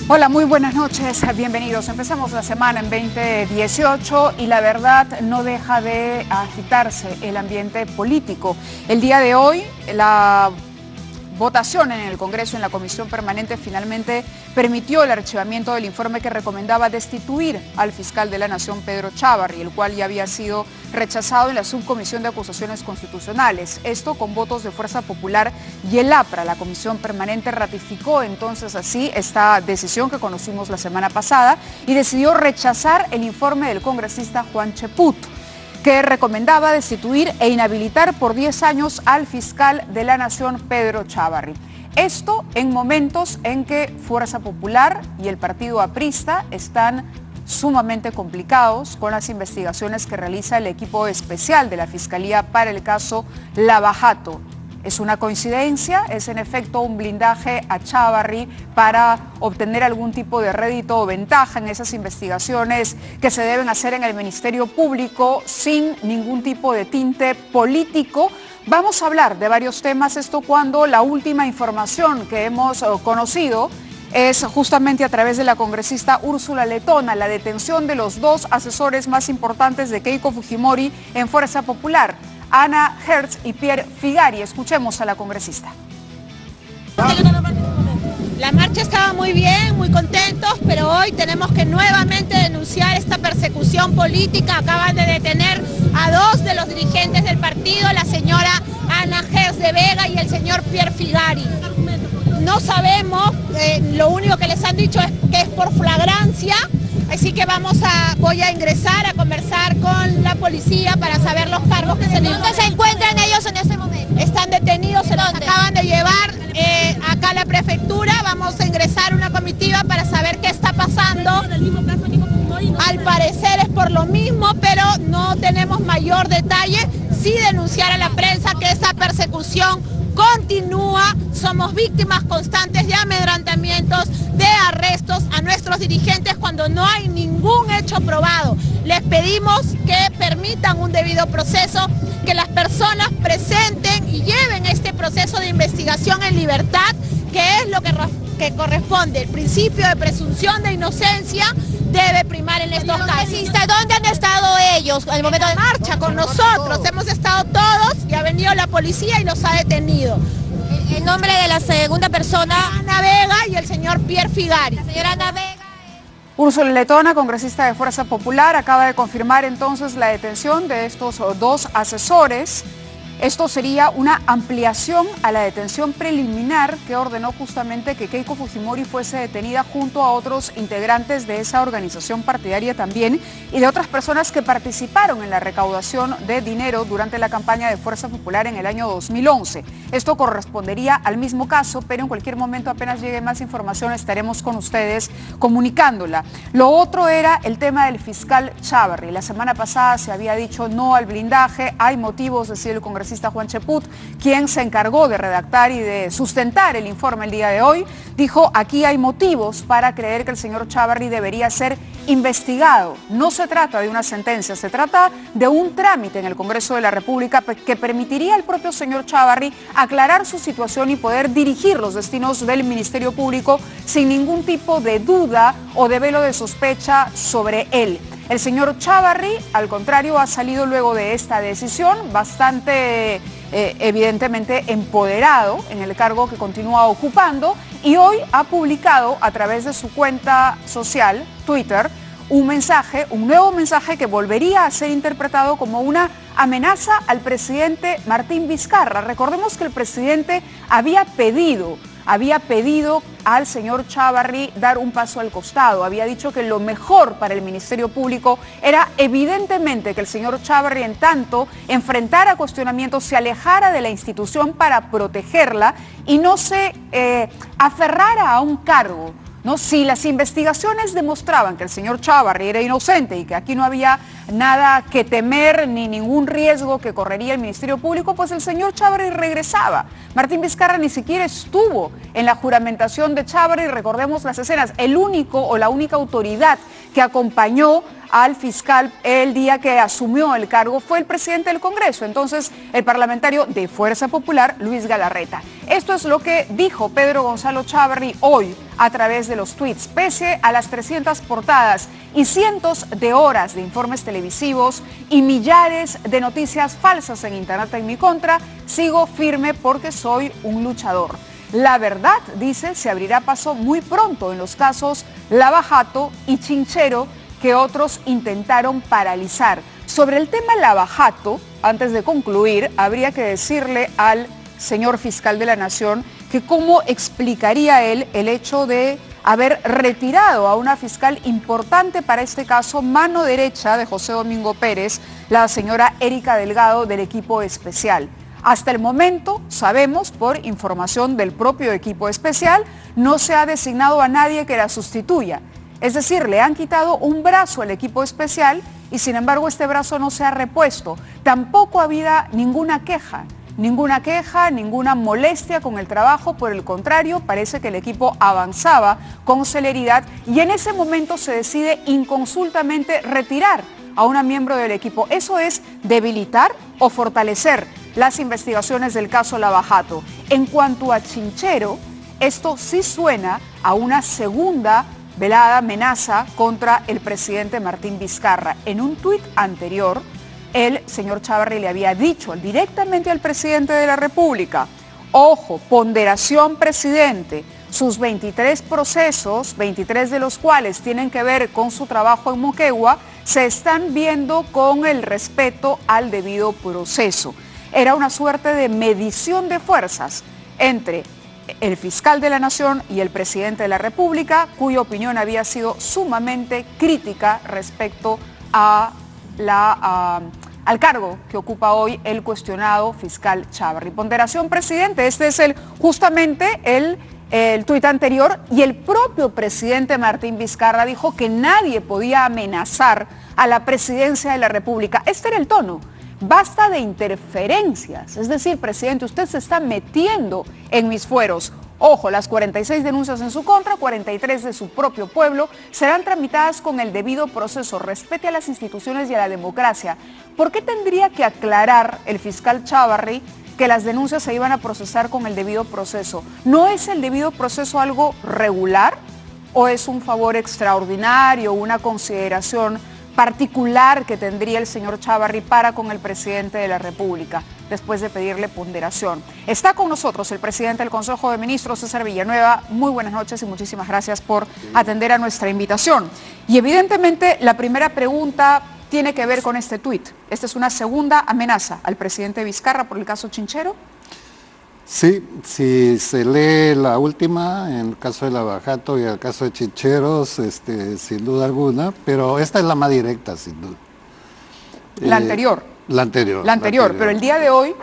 Hola, muy buenas noches, bienvenidos. Empezamos la semana en 2018 y la verdad no deja de agitarse el ambiente político. El día de hoy la votación en el Congreso, en la Comisión Permanente, finalmente permitió el archivamiento del informe que recomendaba destituir al fiscal de la Nación, Pedro Chávarri, el cual ya había sido rechazado en la Subcomisión de Acusaciones Constitucionales. Esto con votos de Fuerza Popular y el APRA. La Comisión Permanente ratificó entonces así esta decisión que conocimos la semana pasada y decidió rechazar el informe del congresista Juan Cheput, que recomendaba destituir e inhabilitar por 10 años al fiscal de la Nación, Pedro Chávarri. Esto en momentos en que Fuerza Popular y el partido aprista están sumamente complicados con las investigaciones que realiza el equipo especial de la Fiscalía para el caso Lava Jato. ¿Es una coincidencia? ¿Es en efecto un blindaje a Chávarri para obtener algún tipo de rédito o ventaja en esas investigaciones que se deben hacer en el Ministerio Público sin ningún tipo de tinte político? Vamos a hablar de varios temas, esto cuando la última información que hemos conocido es justamente a través de la congresista Úrsula Letona, la detención de los dos asesores más importantes de Keiko Fujimori en Fuerza Popular, Ana Hertz y Pierre Figari. Escuchemos a la congresista. La marcha estaba muy bien, muy contentos, pero hoy tenemos que nuevamente denunciar esta persecución política. Acaban de detener a dos de los dirigentes del partido, la señora Ana Hertz de Vega y el señor Pierre Figari. No sabemos, lo único que les han dicho es que es por flagrancia. Así que voy a ingresar a conversar con la policía para saber los cargos que se les... ¿Dónde se encuentran ellos en este momento? Están detenidos, se los acaban de llevar acá a la prefectura. Vamos a ingresar una comitiva para saber qué está pasando. Al parecer es por lo mismo, pero no tenemos mayor detalle. Sí denunciar a la prensa que esta persecución continúa. Somos víctimas constantes de amedrentamientos, de arrestos a nuestros dirigentes cuando no hay ningún hecho probado. Les pedimos que permitan un debido proceso, que las personas presenten y lleven este proceso de investigación en libertad, que es lo que corresponde. El principio de presunción de inocencia debe primar en estos casos. ¿Dónde han estado ellos al momento de marcha? Con nosotros, hemos estado todos y ha venido la policía y los ha detenido. El nombre de la segunda persona, Ana Vega, y el señor Pierre Figari. La señora Ana Vega. Úrsula Letona, congresista de Fuerza Popular, acaba de confirmar entonces la detención de estos dos asesores. Esto sería una ampliación a la detención preliminar que ordenó justamente que Keiko Fujimori fuese detenida junto a otros integrantes de esa organización partidaria también y de otras personas que participaron en la recaudación de dinero durante la campaña de Fuerza Popular en el año 2011. Esto correspondería al mismo caso, pero en cualquier momento apenas llegue más información estaremos con ustedes comunicándola. Lo otro era el tema del fiscal Chávarri. La semana pasada se había dicho no al blindaje, hay motivos, decía el congresista Juan Cheput, quien se encargó de redactar y de sustentar el informe el día de hoy, dijo aquí hay motivos para creer que el señor Chávarri debería ser investigado. No se trata de una sentencia, se trata de un trámite en el Congreso de la República que permitiría al propio señor Chávarri aclarar su situación y poder dirigir los destinos del Ministerio Público sin ningún tipo de duda o de velo de sospecha sobre él. El señor Chávarri, al contrario, ha salido luego de esta decisión bastante evidentemente empoderado en el cargo que continúa ocupando y hoy ha publicado a través de su cuenta social, Twitter, un nuevo mensaje que volvería a ser interpretado como una amenaza al presidente Martín Vizcarra. Recordemos que el presidente había pedido al señor Chávarri dar un paso al costado. Había dicho que lo mejor para el Ministerio Público era evidentemente que el señor Chávarri en tanto enfrentara cuestionamientos, se alejara de la institución para protegerla y no se aferrara a un cargo, ¿no? Si las investigaciones demostraban que el señor Chávarri era inocente y que aquí no había nada que temer ni ningún riesgo que correría el Ministerio Público, pues el señor Chávarri regresaba. Martín Vizcarra ni siquiera estuvo en la juramentación de Chávarri, recordemos las escenas, el único o la única autoridad que acompañó al fiscal el día que asumió el cargo fue el presidente del Congreso, entonces el parlamentario de Fuerza Popular, Luis Galarreta. Esto es lo que dijo Pedro Gonzalo Chávarri hoy a través de los tweets. Pese a las 300 portadas y cientos de horas de informes televisivos y millares de noticias falsas en internet en mi contra, sigo firme porque soy un luchador. La verdad, dice, se abrirá paso muy pronto en los casos Lava Jato y Chinchero que otros intentaron paralizar. Sobre el tema Lava Jato, antes de concluir, habría que decirle al señor fiscal de la Nación que cómo explicaría él el hecho de haber retirado a una fiscal importante para este caso, mano derecha de José Domingo Pérez, la señora Erika Delgado del equipo especial. Hasta el momento, sabemos por información del propio equipo especial, no se ha designado a nadie que la sustituya. Es decir, le han quitado un brazo al equipo especial y sin embargo este brazo no se ha repuesto. Tampoco había ninguna queja, ninguna molestia con el trabajo. Por el contrario, parece que el equipo avanzaba con celeridad y en ese momento se decide inconsultamente retirar a una miembro del equipo. Eso es debilitar o fortalecer las investigaciones del caso Lava Jato. En cuanto a Chinchero, esto sí suena a una segunda velada amenaza contra el presidente Martín Vizcarra. En un tuit anterior, el señor Chávarri le había dicho directamente al presidente de la República: ojo, ponderación, presidente, sus 23 procesos, 23 de los cuales tienen que ver con su trabajo en Moquegua, se están viendo con el respeto al debido proceso. Era una suerte de medición de fuerzas entre el fiscal de la Nación y el presidente de la República, cuya opinión había sido sumamente crítica respecto a al cargo que ocupa hoy el cuestionado fiscal Chávarri. Ponderación, presidente, este es justamente el tuit anterior, y el propio presidente Martín Vizcarra dijo que nadie podía amenazar a la presidencia de la República. Este era el tono. Basta de interferencias, es decir, presidente, usted se está metiendo en mis fueros. Ojo, las 46 denuncias en su contra, 43 de su propio pueblo, serán tramitadas con el debido proceso. Respete a las instituciones y a la democracia. ¿Por qué tendría que aclarar el fiscal Chávarri que las denuncias se iban a procesar con el debido proceso? ¿No es el debido proceso algo regular o es un favor extraordinario, una consideración particular que tendría el señor Chávarri para con el presidente de la República después de pedirle ponderación? Está con nosotros el presidente del Consejo de Ministros, César Villanueva. Muy buenas noches y muchísimas gracias por atender a nuestra invitación. Y evidentemente la primera pregunta tiene que ver con este tuit. ¿Esta es una segunda amenaza al presidente Vizcarra por el caso Chinchero? Sí, si se lee la última, en el caso de Lava Jato y el caso de Chincheros, sin duda alguna, pero esta es la más directa, sin duda. La anterior. La anterior. La anterior, pero el día de hoy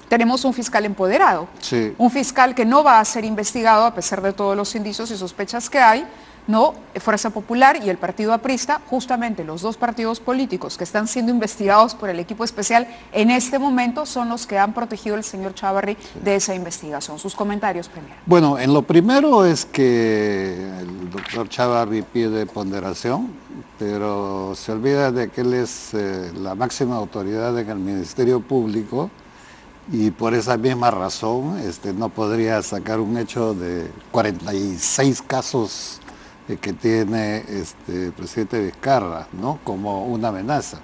tenemos un fiscal empoderado. Sí. Un fiscal que no va a ser investigado a pesar de todos los indicios y sospechas que hay. No, Fuerza Popular y el Partido Aprista, justamente los dos partidos políticos que están siendo investigados por el equipo especial en este momento, son los que han protegido al señor Chávarri de esa investigación. Sus comentarios primero. Bueno, en lo primero es que el doctor Chávarri pide ponderación, pero se olvida de que él es la máxima autoridad en el Ministerio Público y por esa misma razón no podría sacar un hecho de 46 casos que tiene el presidente Vizcarra, ¿no?, como una amenaza.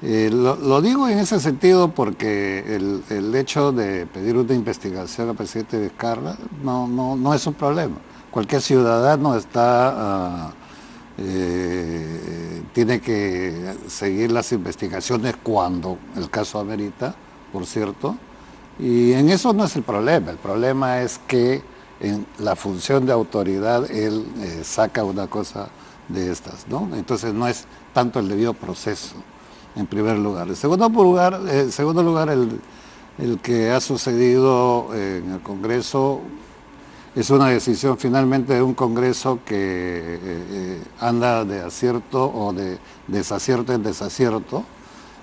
Lo digo en ese sentido porque el hecho de pedir una investigación al presidente Vizcarra no es un problema. Cualquier ciudadano tiene que seguir las investigaciones cuando el caso amerita, por cierto, y en eso no es el problema es que en la función de autoridad él saca una cosa de estas, ¿no? Entonces no es tanto el debido proceso, en primer lugar. En segundo lugar, el que ha sucedido en el Congreso es una decisión finalmente de un Congreso que anda de acierto o de desacierto en desacierto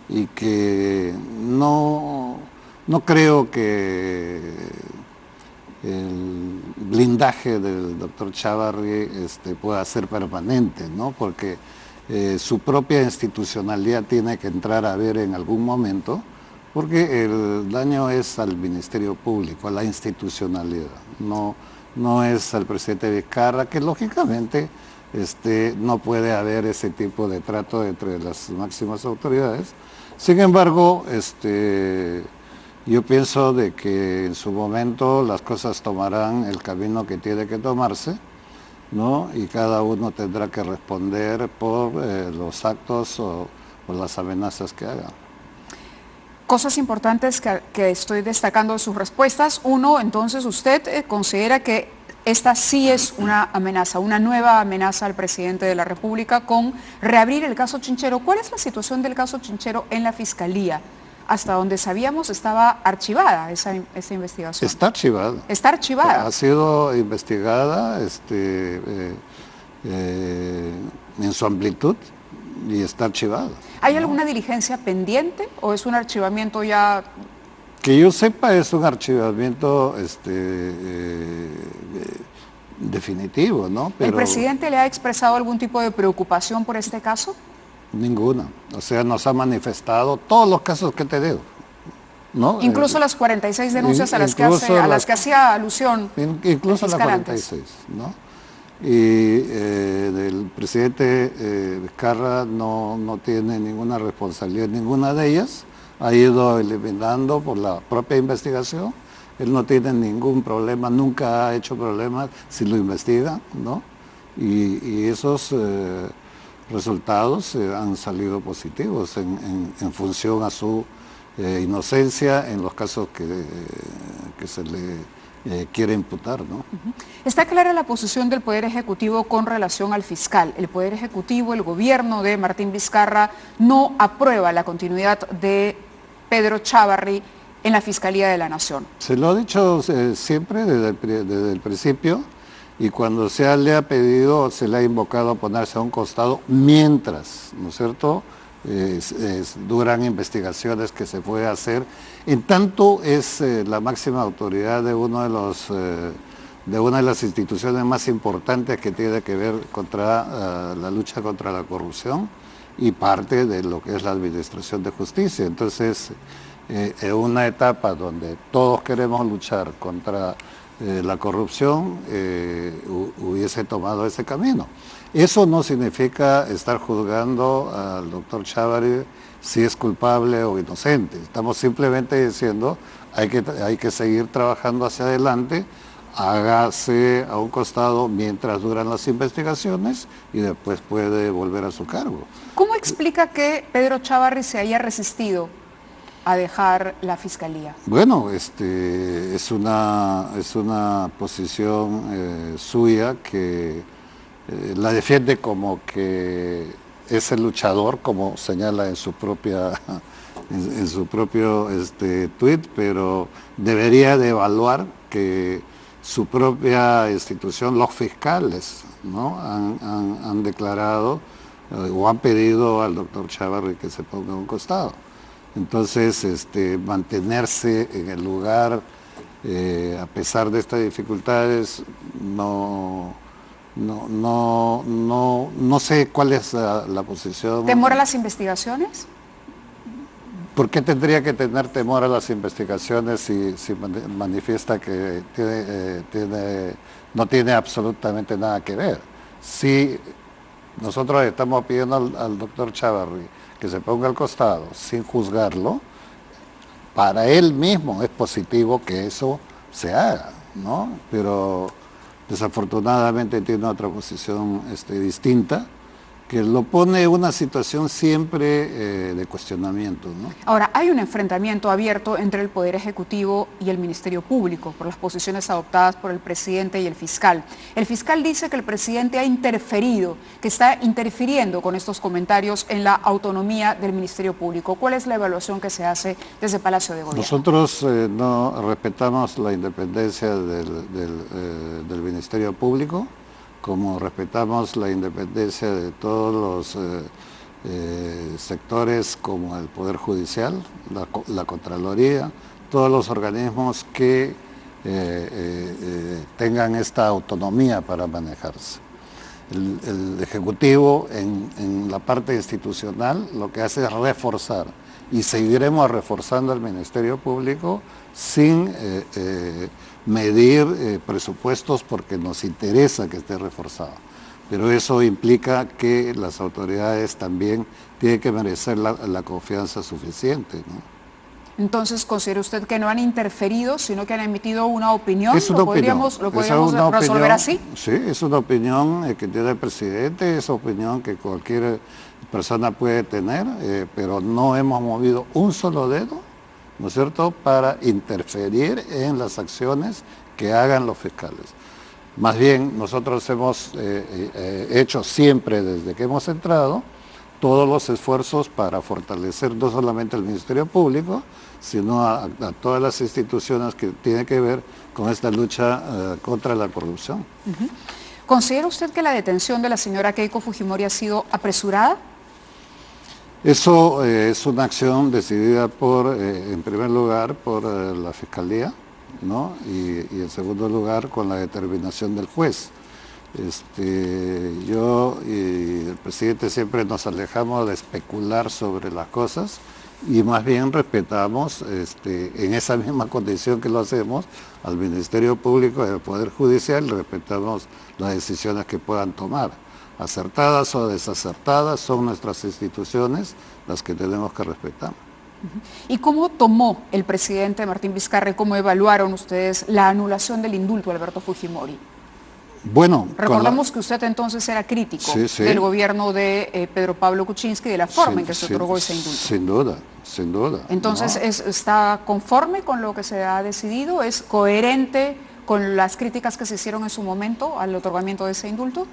y que no creo que el blindaje del doctor Chávarri pueda ser permanente, ¿no? Porque su propia institucionalidad tiene que entrar a ver en algún momento, porque el daño es al Ministerio Público, a la institucionalidad, no es al presidente Vizcarra, que lógicamente no puede haber ese tipo de trato entre las máximas autoridades. Sin embargo, yo pienso de que en su momento las cosas tomarán el camino que tiene que tomarse, ¿no? Y cada uno tendrá que responder por los actos o por las amenazas que haga. Cosas importantes que estoy destacando de sus respuestas. Uno, entonces usted considera que esta sí es una amenaza, una nueva amenaza al presidente de la República con reabrir el caso Chinchero. ¿Cuál es la situación del caso Chinchero en la Fiscalía? Hasta donde sabíamos estaba archivada esa investigación. Está archivada. Está archivada. Ha sido investigada en su amplitud y está archivada. ¿Hay alguna diligencia pendiente o es un archivamiento ya? Que yo sepa, es un archivamiento definitivo, ¿no? Pero ¿el presidente le ha expresado algún tipo de preocupación por este caso? Ninguna. O sea, nos ha manifestado todos los casos que te digo, ¿no? Incluso las 46 denuncias a las que hacía alusión. Incluso las 46, ¿no? Y el presidente Vizcarra no tiene ninguna responsabilidad en ninguna de ellas. Ha ido eliminando por la propia investigación. Él no tiene ningún problema, nunca ha hecho problemas si lo investiga, ¿no? Y esos resultados han salido positivos en función a su inocencia en los casos que se le quiere imputar, ¿no? Está clara la posición del Poder Ejecutivo con relación al fiscal. El Poder Ejecutivo, el gobierno de Martín Vizcarra, no aprueba la continuidad de Pedro Chávarri en la Fiscalía de la Nación. Se lo ha dicho siempre desde el principio, y cuando se le ha pedido, se le ha invocado a ponerse a un costado mientras, ¿no es cierto?, duran investigaciones que se puede hacer. En tanto es la máxima autoridad de de una de las instituciones más importantes que tiene que ver contra la lucha contra la corrupción y parte de lo que es la administración de justicia. Entonces, en una etapa donde todos queremos luchar contra la corrupción, hubiese tomado ese camino. Eso no significa estar juzgando al doctor Chávarri si es culpable o inocente. Estamos simplemente diciendo hay que seguir trabajando hacia adelante, hágase a un costado mientras duran las investigaciones y después puede volver a su cargo. ¿Cómo explica que Pedro Chávarri se haya resistido a dejar la Fiscalía? Bueno, es una posición suya que la defiende como que es el luchador, como señala en su propio tuit, pero debería de evaluar que su propia institución, los fiscales, ¿no?, han declarado o han pedido al doctor Chávarri que se ponga a un costado. Entonces, mantenerse en el lugar, a pesar de estas dificultades, no sé cuál es la posición. ¿Temor a las investigaciones? ¿Por qué tendría que tener temor a las investigaciones si manifiesta que no tiene absolutamente nada que ver? Si nosotros estamos pidiendo al doctor Chávarri que se ponga al costado sin juzgarlo, para él mismo es positivo que eso se haga, ¿no? Pero desafortunadamente tiene otra posición distinta, que lo pone en una situación siempre de cuestionamiento, ¿no? Ahora, hay un enfrentamiento abierto entre el Poder Ejecutivo y el Ministerio Público por las posiciones adoptadas por el presidente y el fiscal. El fiscal dice que el presidente ha interferido, que está interfiriendo con estos comentarios en la autonomía del Ministerio Público. ¿Cuál es la evaluación que se hace desde Palacio de Gobierno? Nosotros no respetamos la independencia del Ministerio Público, como respetamos la independencia de todos los sectores como el Poder Judicial, la Contraloría, todos los organismos que tengan esta autonomía para manejarse. El Ejecutivo en la parte institucional lo que hace es reforzar y seguiremos reforzando el Ministerio Público sin medir presupuestos porque nos interesa que esté reforzado. Pero eso implica que las autoridades también tienen que merecer la confianza suficiente, ¿no? Entonces, ¿considera usted que no han interferido, sino que han emitido una opinión? Es una ¿Lo podríamos resolver así? Sí, es una opinión que tiene el presidente, es una opinión que cualquier persona puede tener, pero no hemos movido un solo dedo, ¿no es cierto?, para interferir en las acciones que hagan los fiscales. Más bien, nosotros hemos hecho siempre, desde que hemos entrado, todos los esfuerzos para fortalecer no solamente el Ministerio Público, sino a todas las instituciones que tienen que ver con esta lucha contra la corrupción. ¿Considera usted que la detención de la señora Keiko Fujimori ha sido apresurada? Eso es una acción decidida en primer lugar, por la Fiscalía, ¿no? Y en segundo lugar, con la determinación del juez. Yo y el presidente siempre nos alejamos de especular sobre las cosas y más bien respetamos en esa misma condición que lo hacemos al Ministerio Público y al Poder Judicial, respetamos las decisiones que puedan tomar. Acertadas o desacertadas son nuestras instituciones las que tenemos que respetar. ¿Y cómo tomó el presidente Martín Vizcarra y cómo evaluaron ustedes la anulación del indulto a Alberto Fujimori? Bueno, recordemos que usted entonces era crítico del gobierno de Pedro Pablo Kuczynski y de la forma en que se otorgó ese indulto. Sin duda, sin duda. Entonces, ¿no está conforme con lo que se ha decidido? ¿Es coherente con las críticas que se hicieron en su momento al otorgamiento de ese indulto?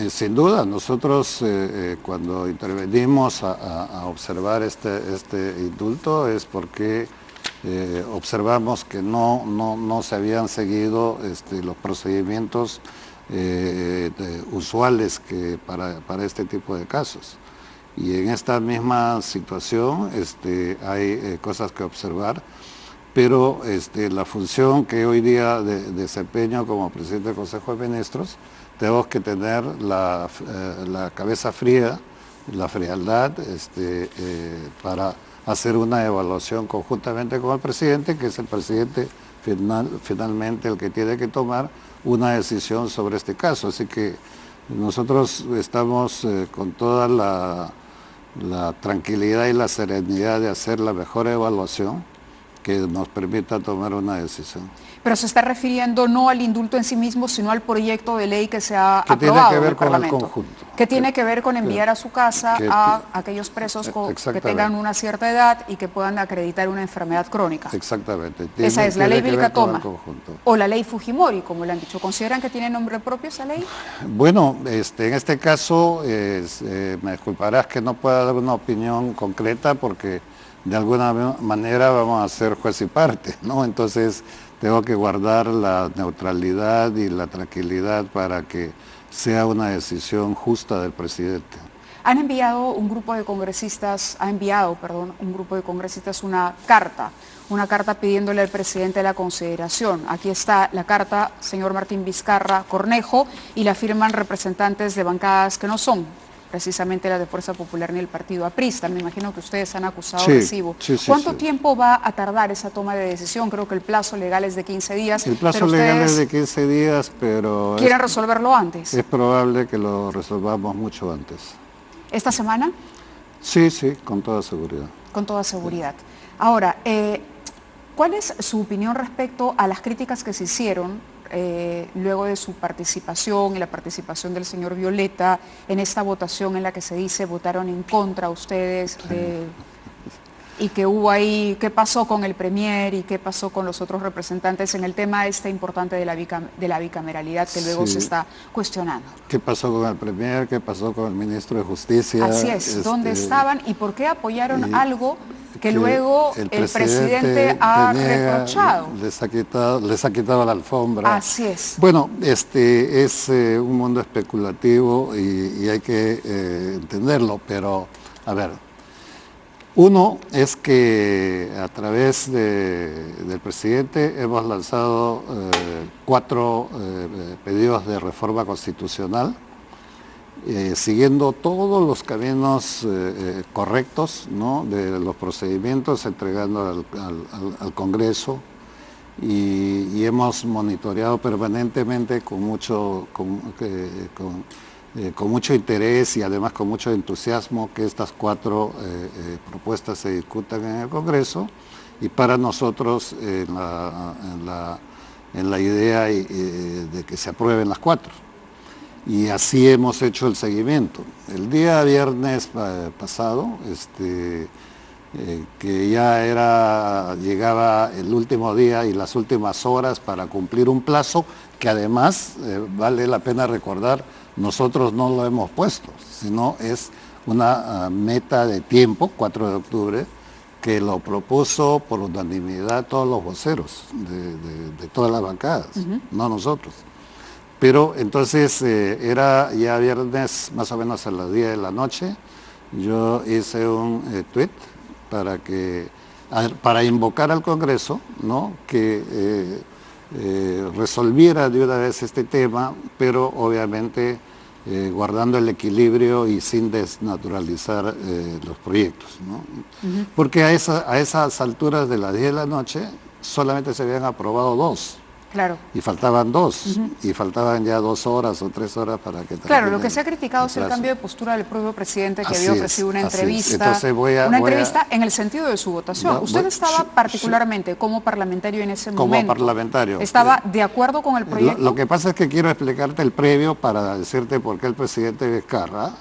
Sin duda, nosotros cuando intervenimos a observar este indulto es porque observamos que no se habían seguido los procedimientos usuales para este tipo de casos. Y en esta misma situación hay cosas que observar, pero la función que hoy día desempeño como presidente del Consejo de Ministros, tenemos que tener la cabeza fría, la frialdad para hacer una evaluación conjuntamente con el presidente, que es el presidente finalmente el que tiene que tomar una decisión sobre este caso. Así que nosotros estamos con toda la tranquilidad y la serenidad de hacer la mejor evaluación que nos permita tomar una decisión. Pero se está refiriendo no al indulto en sí mismo, sino al proyecto de ley que se ha aprobado tiene que ver en el con Parlamento. El conjunto. Que tiene que ver con enviar a su casa a aquellos presos que tengan una cierta edad y que puedan acreditar una enfermedad crónica. Exactamente. Esa es la ley Vilca Toma. O la ley Fujimori, como le han dicho. ¿Consideran que tiene nombre propio esa ley? Bueno, en este caso, me disculparás que no pueda dar una opinión concreta porque de alguna manera vamos a ser juez y parte, ¿no? Entonces tengo que guardar la neutralidad y la tranquilidad para que sea una decisión justa del presidente. Ha enviado un grupo de congresistas una carta pidiéndole al presidente la consideración. Aquí está la carta, señor Martín Vizcarra Cornejo, y la firman representantes de bancadas que no son precisamente la de Fuerza Popular ni el partido aprista. Me imagino que ustedes han acusado recibo. ¿Cuánto tiempo va a tardar esa toma de decisión? Creo que el plazo legal es de 15 días. El plazo legal es de 15 días, pero... ¿Quieren resolverlo antes? Es probable que lo resolvamos mucho antes. ¿Esta semana? Sí, con toda seguridad. Con toda seguridad. Ahora, ¿cuál es su opinión respecto a las críticas que se hicieron luego de su participación y la participación del señor Violeta en esta votación en la que se dice votaron en contra ustedes y que hubo ahí, qué pasó con el Premier y qué pasó con los otros representantes en el tema importante de la bicameralidad que luego se está cuestionando? ¿Qué pasó con el Premier? ¿Qué pasó con el ministro de Justicia? Así es, ¿dónde estaban y por qué apoyaron algo que luego el presidente ha reprochado? Les ha quitado la alfombra. Así es. Bueno, es un mundo especulativo y hay que entenderlo, pero a ver, uno es que a través del presidente hemos lanzado 4 pedidos de reforma constitucional siguiendo todos los caminos correctos, ¿no?, de los procedimientos, entregando al Congreso, y hemos monitoreado permanentemente con mucho interés y además con mucho entusiasmo que estas 4 propuestas se discutan en el Congreso, y para nosotros en la idea de que se aprueben las 4. Y así hemos hecho el seguimiento. El día viernes pasado, que ya llegaba el último día y las últimas horas para cumplir un plazo que además, vale la pena recordar, nosotros no lo hemos puesto, sino es una meta de tiempo, 4 de octubre, que lo propuso por unanimidad todos los voceros de todas las bancadas, no nosotros. Pero entonces era ya viernes más o menos a las 10 de la noche, yo hice un tuit para invocar al Congreso, ¿no?, que resolviera de una vez este tema, pero obviamente guardando el equilibrio y sin desnaturalizar los proyectos, ¿no? Porque a esas alturas de las 10 de la noche solamente se habían aprobado 2. Claro. Y faltaban 2, y faltaban ya 2 horas o 3 horas para que... Claro, lo que se ha criticado es el cambio de postura del propio presidente, que había ofrecido una entrevista, entrevista en el sentido de su votación. Usted estaba particularmente como parlamentario en ese momento. Como parlamentario. ¿Estaba de acuerdo con el proyecto? Lo que pasa es que quiero explicarte el previo para decirte por qué el presidente Vizcarra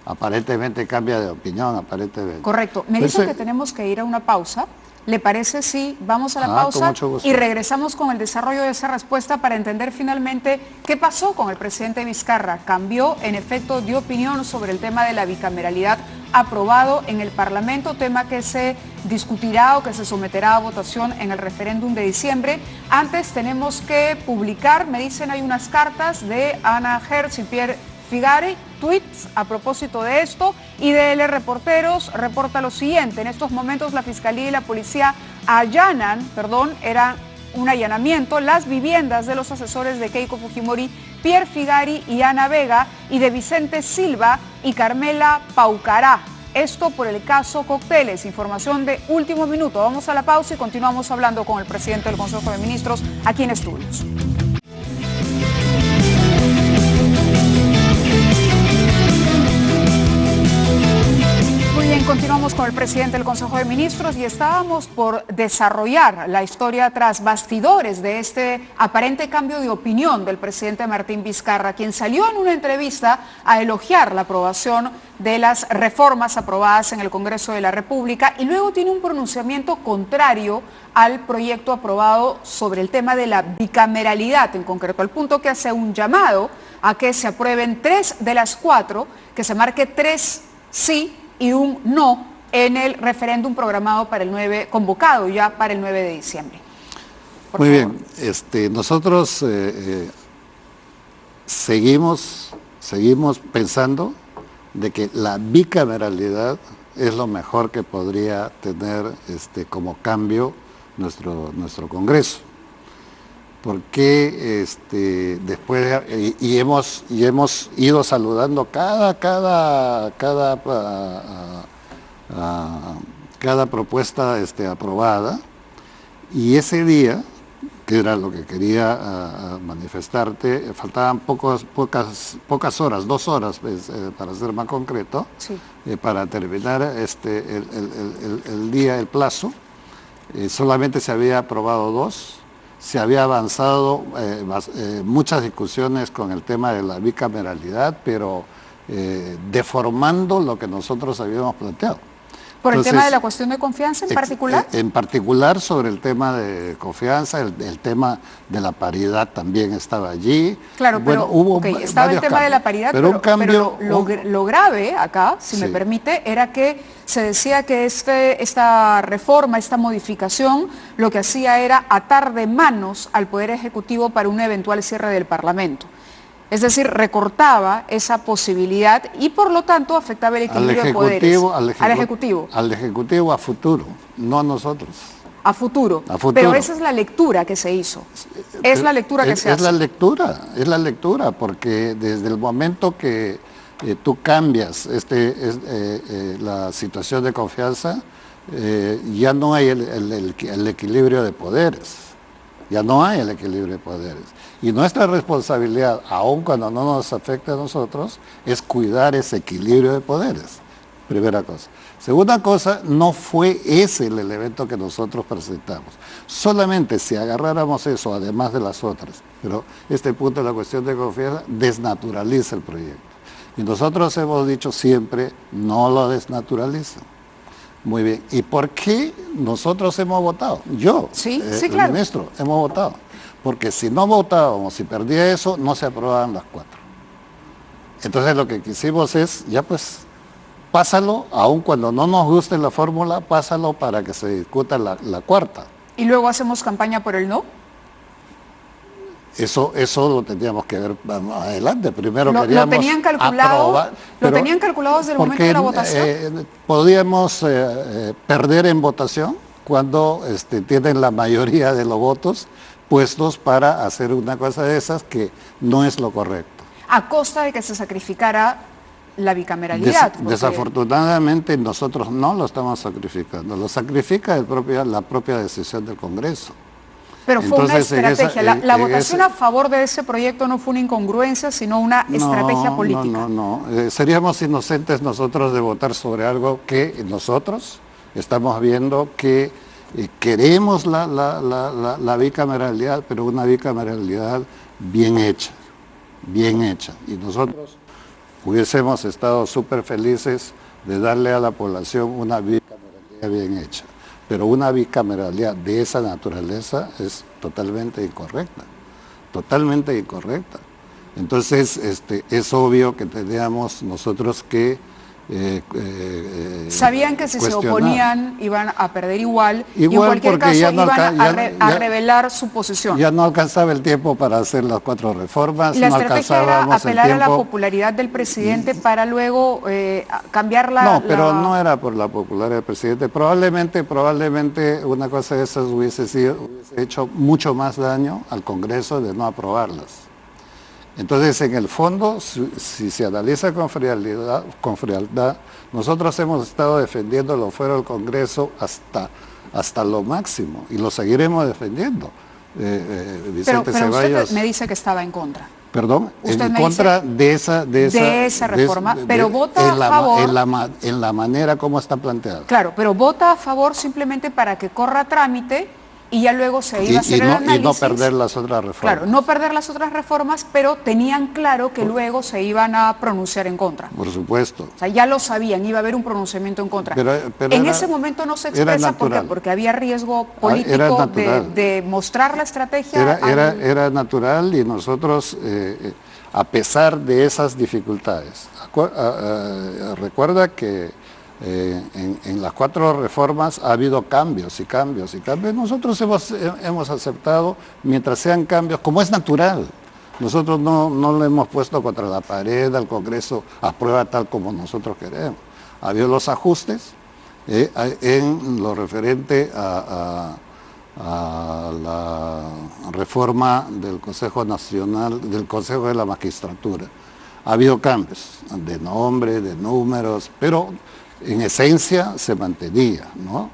aparentemente cambia de opinión, aparentemente. Correcto. Me dicen que tenemos que ir a una pausa. ¿Le parece si vamos a la pausa y regresamos con el desarrollo de esa respuesta para entender finalmente qué pasó con el presidente Vizcarra? ¿Cambió en efecto de opinión sobre el tema de la bicameralidad aprobado en el Parlamento, tema que se discutirá o que se someterá a votación en el referéndum de diciembre? Antes tenemos que publicar, me dicen, hay unas cartas de Ana Hertz y Pierre Figari, tweets a propósito de esto, y DL Reporteros reporta lo siguiente: en estos momentos la Fiscalía y la Policía era un allanamiento, las viviendas de los asesores de Keiko Fujimori, Pierre Figari y Ana Vega, y de Vicente Silva y Carmela Paucará. Esto por el caso Cócteles. Información de último minuto. Vamos a la pausa y continuamos hablando con el presidente del Consejo de Ministros aquí en Estudios. Continuamos con el presidente del Consejo de Ministros y estábamos por desarrollar la historia tras bastidores de este aparente cambio de opinión del presidente Martín Vizcarra, quien salió en una entrevista a elogiar la aprobación de las reformas aprobadas en el Congreso de la República, y luego tiene un pronunciamiento contrario al proyecto aprobado sobre el tema de la bicameralidad, en concreto al punto que hace un llamado a que se aprueben 3 de las 4, que se marque 3 sí y un no en el referéndum programado para convocado ya para el 9 de diciembre. Muy bien, nosotros seguimos pensando de que la bicameralidad es lo mejor que podría tener como cambio nuestro Congreso. Porque después hemos ido saludando cada propuesta aprobada, y ese día, que era lo que quería manifestarte, faltaban pocas horas, 2 horas para ser más concreto, sí, para terminar el día, el plazo. Solamente se había aprobado 2. Se había avanzado muchas discusiones con el tema de la bicameralidad, pero deformando lo que nosotros habíamos planteado. ¿Por el tema de la cuestión de confianza en particular? En particular sobre el tema de confianza, el tema de la paridad también estaba allí. Claro, pero estaba el tema de la paridad, pero lo grave acá, si me permite, era que se decía que esta reforma, esta modificación, lo que hacía era atar de manos al Poder Ejecutivo para un eventual cierre del Parlamento. Es decir, recortaba esa posibilidad y por lo tanto afectaba el equilibrio de poderes. Al Ejecutivo a futuro, no a nosotros. A futuro. A futuro. Pero esa es la lectura que se hizo. Es la lectura que se hace. Es la lectura, porque desde el momento que tú cambias la situación de confianza, ya no hay el equilibrio de poderes. Ya no hay el equilibrio de poderes. Y nuestra responsabilidad, aun cuando no nos afecte a nosotros, es cuidar ese equilibrio de poderes. Primera cosa. Segunda cosa, no fue ese el elemento que nosotros presentamos. Solamente si agarráramos eso, además de las otras, pero este punto de la cuestión de confianza desnaturaliza el proyecto. Y nosotros hemos dicho siempre, no lo desnaturalizan. Muy bien. ¿Y por qué nosotros hemos votado? Yo, sí, claro. El ministro, hemos votado. Porque si no votábamos, si perdía eso, no se aprobaban las 4. Entonces lo que quisimos es, ya pues, pásalo, aun cuando no nos guste la fórmula, pásalo para que se discuta la 4ª. ¿Y luego hacemos campaña por el no? Eso lo teníamos que ver adelante. Primero ¿Lo queríamos tenían calculado? aprobar. ¿Lo tenían calculado desde el momento de la votación? Podíamos perder en votación cuando tienen la mayoría de los votos puestos para hacer una cosa de esas que no es lo correcto. A costa de que se sacrificara la bicameralidad. Desafortunadamente nosotros no lo estamos sacrificando, lo sacrifica la propia decisión del Congreso. Pero fue una estrategia. La votación a favor de ese proyecto no fue una incongruencia, sino una estrategia política. No. Seríamos inocentes nosotros de votar sobre algo que nosotros estamos viendo que queremos la bicameralidad, pero una bicameralidad bien hecha. Y nosotros hubiésemos estado súper felices de darle a la población una bicameralidad bien hecha. Pero una bicameralidad de esa naturaleza es totalmente incorrecta. Entonces, es obvio que teníamos nosotros que sabían que si cuestionar. Se oponían iban a perder igual y en cualquier porque caso no iban a revelar su posición. Ya no alcanzaba el tiempo para hacer las 4 reformas. Y la no estrategia era apelar a la popularidad del presidente para luego cambiar pero no era por la popularidad del presidente. Probablemente una cosa de esas hubiese hecho mucho más daño al Congreso de no aprobarlas. Entonces, en el fondo, si se analiza con frialdad, nosotros hemos estado defendiendo los fueros del Congreso hasta lo máximo y lo seguiremos defendiendo. Vicente pero Ceballos, usted me dice que estaba en contra. Perdón, usted en contra de esa reforma, pero vota a favor en la manera como está planteada. Claro, pero vota a favor simplemente para que corra trámite y ya luego se iba a hacer el análisis. Y no perder las otras reformas. Claro, no perder las otras reformas, pero tenían claro que luego se iban a pronunciar en contra. Por supuesto. O sea, ya lo sabían, iba a haber un pronunciamiento en contra. Pero en ese momento no se expresa porque había riesgo político de mostrar la estrategia. Era natural y nosotros, a pesar de esas dificultades, recuerda que en las 4 reformas ha habido cambios. Nosotros hemos aceptado mientras sean cambios, como es natural. Nosotros no lo hemos puesto contra la pared al Congreso, aprueba tal como nosotros queremos. Ha habido los ajustes en lo referente a la reforma del Consejo Nacional, del Consejo de la Magistratura. Ha habido cambios de nombre, de números, pero en esencia se mantenía, ¿no?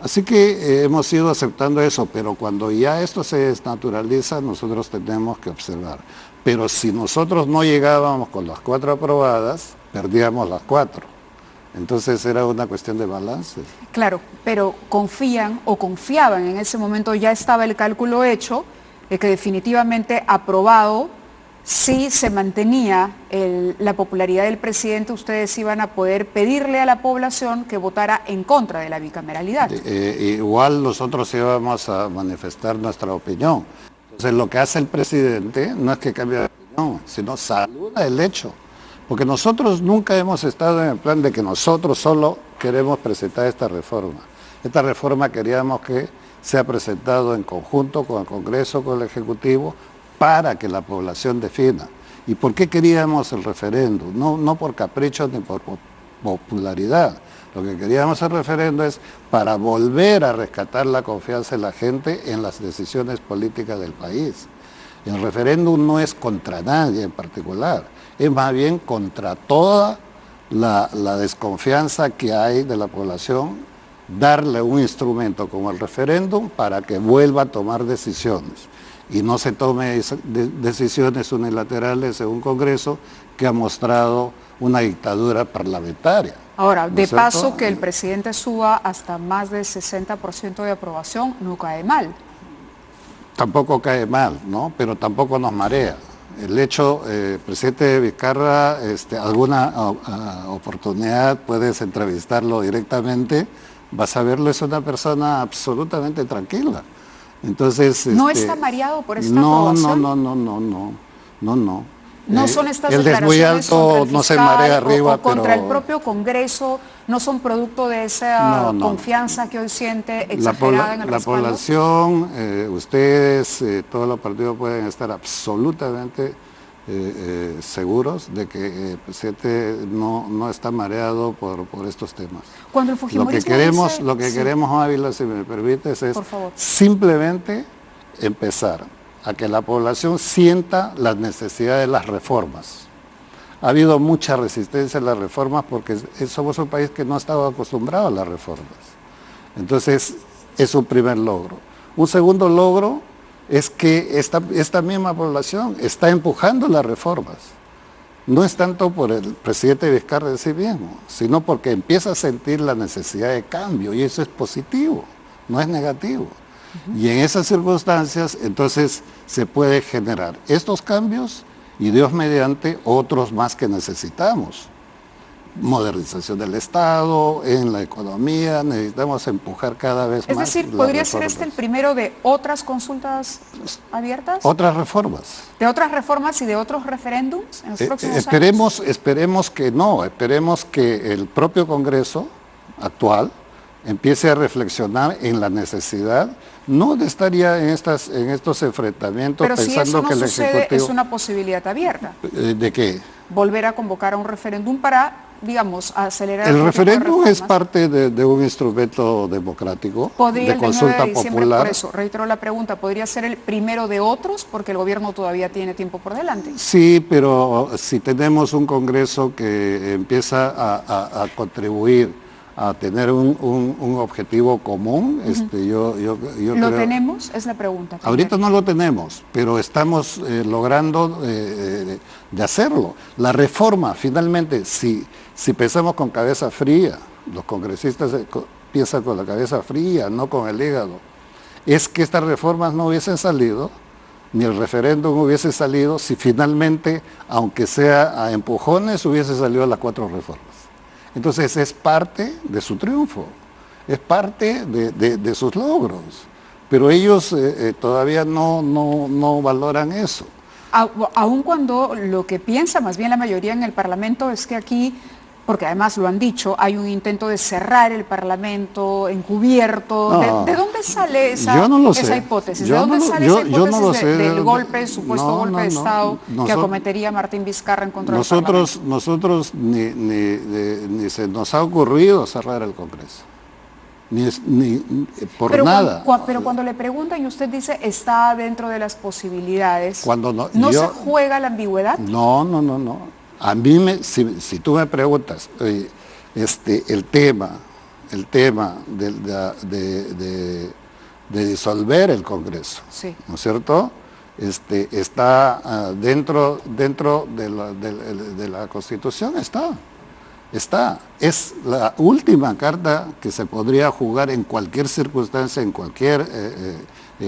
Así que hemos ido aceptando eso, pero cuando ya esto se desnaturaliza, nosotros tenemos que observar. Pero si nosotros no llegábamos con las 4 aprobadas, perdíamos las 4. Entonces era una cuestión de balance. Claro, pero confiaban en ese momento, ya estaba el cálculo hecho, de que definitivamente aprobado, si se mantenía la popularidad del presidente, ustedes iban a poder pedirle a la población que votara en contra de la bicameralidad. Igual nosotros íbamos a manifestar nuestra opinión. Entonces lo que hace el presidente no es que cambie de opinión, sino saluda el hecho. Porque nosotros nunca hemos estado en el plan de que nosotros solo queremos presentar esta reforma. Esta reforma queríamos que sea presentado en conjunto con el Congreso, con el Ejecutivo, para que la población defina. ¿Y por qué queríamos el referéndum? No por capricho ni por popularidad. Lo que queríamos el referendo es para volver a rescatar la confianza de la gente en las decisiones políticas del país. El referéndum no es contra nadie en particular, es más bien contra toda la desconfianza que hay de la población, darle un instrumento como el referéndum para que vuelva a tomar decisiones y no se tome decisiones unilaterales en un Congreso que ha mostrado una dictadura parlamentaria. Ahora, ¿No de es cierto? paso que el presidente suba hasta más del 60% de aprobación no cae mal. Tampoco cae mal, ¿no? Pero tampoco nos marea. El hecho, presidente Vizcarra, alguna oportunidad puedes entrevistarlo directamente, vas a verlo, es una persona absolutamente tranquila. Entonces, ¿No está mareado por esta no, aprobación? no. No son estas el declaraciones muy alto contra el no se fiscal marea arriba, o contra pero el propio Congreso, no son producto de esa No. confianza que hoy siente la exagerada en el la respaldo. población, ustedes, todos los partidos pueden estar absolutamente seguros de que el presidente no está mareado por estos temas. Cuando el Lo que fujimorismo queremos, dice- lo que sí, queremos, Ávila, si me permites, es Por favor. simplemente empezar a que la población sienta las necesidades de las reformas. Ha habido mucha resistencia a las reformas porque somos un país que no ha estado acostumbrado a las reformas. Entonces, es un primer logro. Un segundo logro es que esta misma población está empujando las reformas. No es tanto por el presidente Vizcarra de sí mismo, sino porque empieza a sentir la necesidad de cambio, y eso es positivo, no es negativo. Y en esas circunstancias, entonces, se puede generar estos cambios y, Dios mediante, otros más que necesitamos. Modernización del Estado, en la economía, necesitamos empujar cada vez Es más. decir, las ¿podría ser reformas. el primero de otras consultas abiertas? Otras reformas. ¿De otras reformas y de otros referéndums en los próximos Esperemos que no, esperemos que el propio Congreso actual empiece a reflexionar en la necesidad, no de estar ya en estos enfrentamientos Pero si pensando eso no que el sucede, Ejecutivo... es una posibilidad abierta. ¿De qué? Volver a convocar a un referéndum para, digamos, acelerar El tipo de referéndum es reformas. parte de un instrumento democrático, ¿Podría de el 9 consulta de diciembre, popular. por eso, reitero la pregunta, ¿podría ser el primero de otros? Porque el gobierno todavía tiene tiempo por delante. Sí, pero si tenemos un Congreso que empieza a contribuir a tener un objetivo común, yo ¿Lo creo... tenemos? Es la pregunta. Ahorita no lo tenemos, pero estamos logrando de hacerlo. La reforma, finalmente, si pensamos con cabeza fría, los congresistas piensan con la cabeza fría, no con el hígado, es que estas reformas no hubiesen salido, ni el referéndum hubiese salido, si finalmente, aunque sea a empujones, hubiese salido las 4 reformas. Entonces es parte de su triunfo, es parte de sus logros, pero ellos todavía no valoran eso. Aun cuando lo que piensa más bien la mayoría en el Parlamento es que aquí, porque además lo han dicho, hay un intento de cerrar el Parlamento encubierto. No, ¿De dónde sale esa, yo no lo sé. esa hipótesis? Yo ¿De dónde no lo- sale yo- esa yo no hipótesis lo sé de del dónde- golpe, supuesto golpe de Estado que Nosotros- acometería Martín Vizcarra en contra del Parlamento? Nosotros ni se nos ha ocurrido cerrar el Congreso, ni por Pero nada. pero cuando le preguntan y usted dice está dentro de las posibilidades, Cuando ¿no yo- se juega la ambigüedad? No. A mí, si tú me preguntas, el tema de disolver el Congreso, Sí. ¿no es cierto? Está dentro de la Constitución, está. Es la última carta que se podría jugar en cualquier circunstancia, en cualquier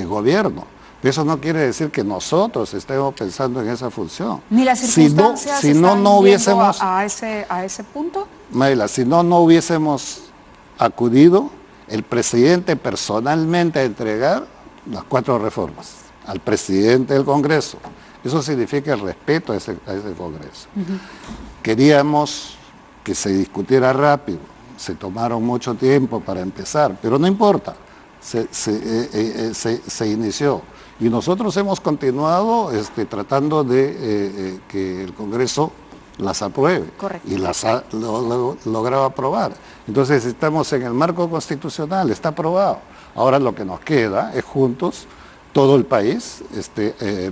gobierno. Pero eso no quiere decir que nosotros estemos pensando en esa función. Ni las circunstancias Si no están hubiésemos... yendo a ese punto. Mayla, si no hubiésemos acudido el presidente personalmente a entregar las 4 reformas al presidente del Congreso. Eso significa el respeto a ese Congreso. Queríamos que se discutiera rápido, se tomaron mucho tiempo para empezar, pero no importa, se inició. Y nosotros hemos continuado tratando de que el Congreso las apruebe. Correcto. Y las ha logrado aprobar. Entonces estamos en el marco constitucional, está aprobado. Ahora lo que nos queda es juntos, todo el país,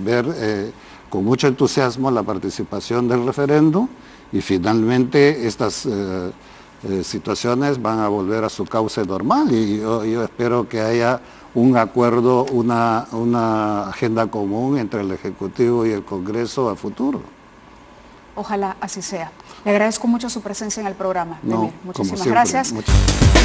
ver con mucho entusiasmo la participación del referéndum y finalmente estas situaciones van a volver a su cauce normal y yo espero que haya un acuerdo, una agenda común entre el Ejecutivo y el Congreso a futuro. Ojalá así sea. Le agradezco mucho su presencia en el programa. No, Muchísimas como siempre, gracias. muchas gracias.